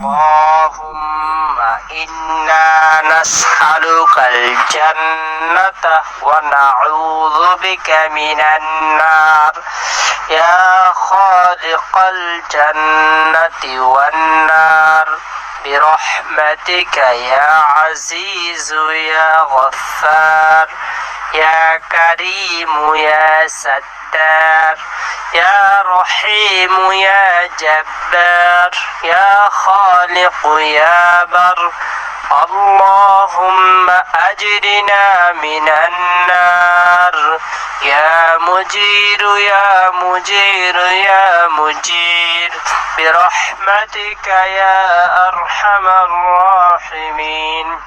اللهم إنا نسألك الجنة ونعوذ بك من النار يا خالق الجنة والنار برحمتك يا عزيز يا غفار يا كريم يا ستار يا رحيم يا جبار يا خالق يا بر اللهم أجرنا من النار يا مجير يا مجير يا مجير برحمتك يا أرحم الراحمين